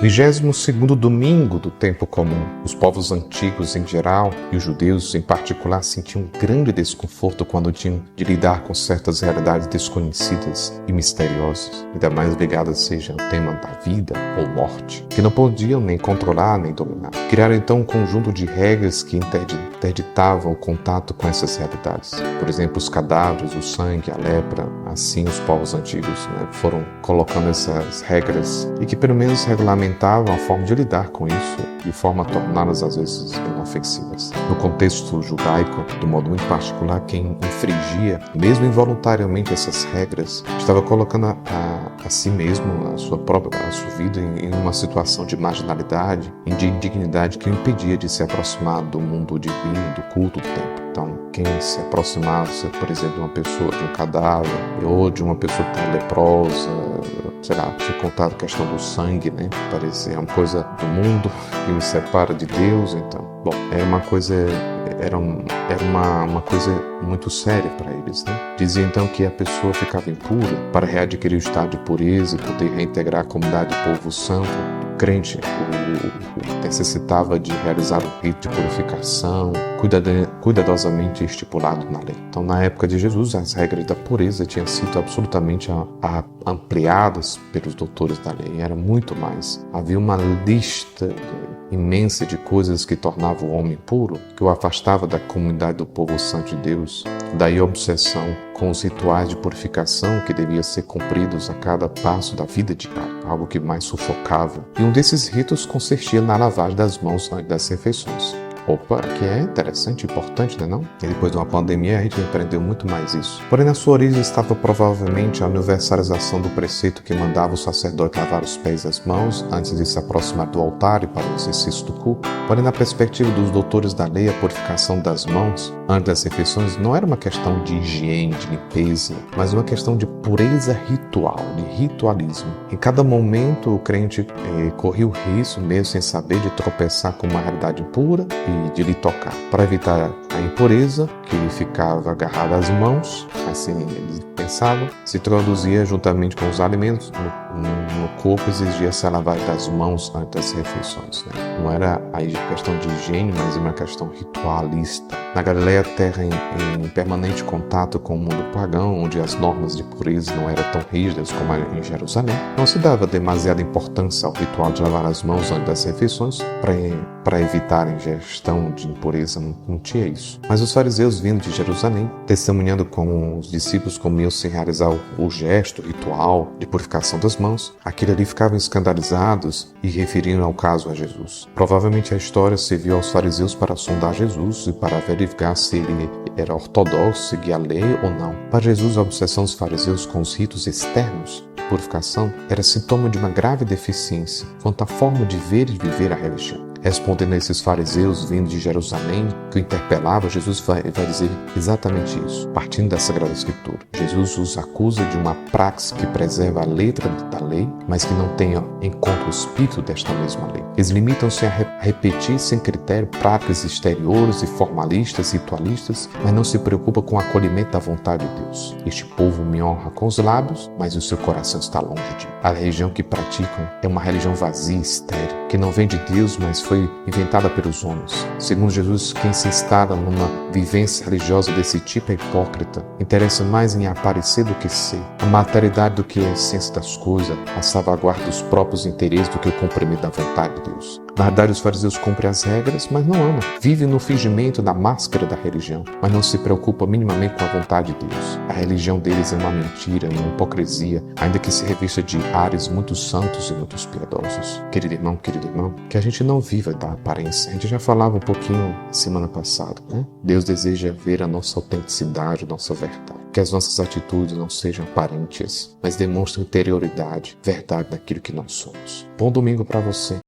22º domingo do tempo comum. Os povos antigos em geral e os judeus em particular sentiam um grande desconforto quando tinham de lidar com certas realidades desconhecidas e misteriosas, ainda mais ligadas seja ao tema da vida ou morte, que não podiam nem controlar nem dominar. Criaram então um conjunto de regras que interditavam o contato com essas realidades. Por exemplo, os cadáveres, o sangue, a lepra. Assim os povos antigos foram colocando essas regras e que pelo menos regulamentavam a forma de lidar com isso, de forma a torná-las às vezes inofensivas. No contexto judaico, de modo muito particular, quem infringia, mesmo involuntariamente, essas regras, estava colocando a si mesmo, a sua vida em uma situação de marginalidade e de indignidade que o impedia de se aproximar do mundo divino, do culto do templo. Então, quem se aproximasse, por exemplo, de uma pessoa, de um cadáver, ou de uma pessoa que está leprosa, tinha contado a questão do sangue, parecia uma coisa do mundo que me separa de Deus. Então, bom, era uma coisa muito séria para eles, Dizia então que a pessoa ficava impura para readquirir o estado de pureza e poder reintegrar a comunidade do povo santo. O crente necessitava de realizar um rito de purificação cuidadosamente estipulado na lei. Então, na época de Jesus, as regras da pureza tinham sido absolutamente ampliadas pelos doutores da lei. Era muito mais. Havia uma lista imensa de coisas que tornavam o homem puro, que o afastava da comunidade do povo santo de Deus. Daí a obsessão com os rituais de purificação que deviam ser cumpridos a cada passo da vida diária, algo que mais sufocava. E um desses ritos consistia na lavagem das mãos antes das refeições. Opa, que é interessante, importante, não? E depois de uma pandemia a gente aprendeu muito mais isso. Porém, na sua origem estava provavelmente a universalização do preceito que mandava o sacerdote lavar os pés e as mãos antes de se aproximar do altar e para o exercício do culto. Porém, na perspectiva dos doutores da lei, a purificação das mãos antes das refeições não era uma questão de higiene, de limpeza, mas uma questão de pureza ritual, de ritualismo. Em cada momento, o crente corria o risco, mesmo sem saber, de tropeçar com uma realidade impura e de lhe tocar. Para evitar a impureza, que lhe ficava agarrada às mãos, assim eles pensavam, se traduzia juntamente com os alimentos no corpo, exigia-se a lavagem das mãos antes das refeições. Não era a questão de higiene, mas uma questão ritualista. Na Galileia, terra em permanente contato com o mundo pagão, onde as normas de pureza não eram tão rígidas como em Jerusalém, não se dava demasiada importância ao ritual de lavar as mãos antes das refeições para evitar a ingestão de impureza. Não tinha isso. Mas os fariseus, vindo de Jerusalém, testemunhando com os discípulos como iam se realizar o gesto ritual de purificação das mãos, aquele ali ficavam escandalizados e referindo ao caso a Jesus. Provavelmente a história serviu aos fariseus para sondar Jesus e para verificar se ele era ortodoxo, seguia a lei ou não. Para Jesus, a obsessão dos fariseus com os ritos externos de purificação era sintoma de uma grave deficiência quanto à forma de ver e viver a religião. Respondendo a esses fariseus vindo de Jerusalém, que o interpelava, Jesus vai dizer exatamente isso. Partindo da Sagrada Escritura, Jesus os acusa de uma praxe que preserva a letra da lei, mas que não tenha em conta o espírito desta mesma lei. Eles limitam-se a repetir sem critério práticas exteriores e formalistas, ritualistas, mas não se preocupam com o acolhimento da vontade de Deus. Este povo me honra com os lábios, mas o seu coração está longe de mim. A religião que praticam é uma religião vazia e estéril, que não vem de Deus, mas foi inventada pelos homens. Segundo Jesus, quem se instala numa vivência religiosa desse tipo é hipócrita. Interessa mais em aparecer do que ser, a materialidade do que a essência das coisas, a salvaguarda dos próprios interesses do que o cumprimento da vontade de Deus. Na verdade, os fariseus cumprem as regras, mas não amam. Vivem no fingimento da máscara da religião, mas não se preocupam minimamente com a vontade de Deus. A religião deles é uma mentira, uma hipocrisia, ainda que se revista de ares muito santos e muito piedosos. Querido irmão, que a gente não viva da aparência. A gente já falava um pouquinho semana passada, Deus deseja ver a nossa autenticidade, a nossa verdade. Que as nossas atitudes não sejam aparentes, mas demonstrem interioridade, verdade daquilo que nós somos. Bom domingo para você.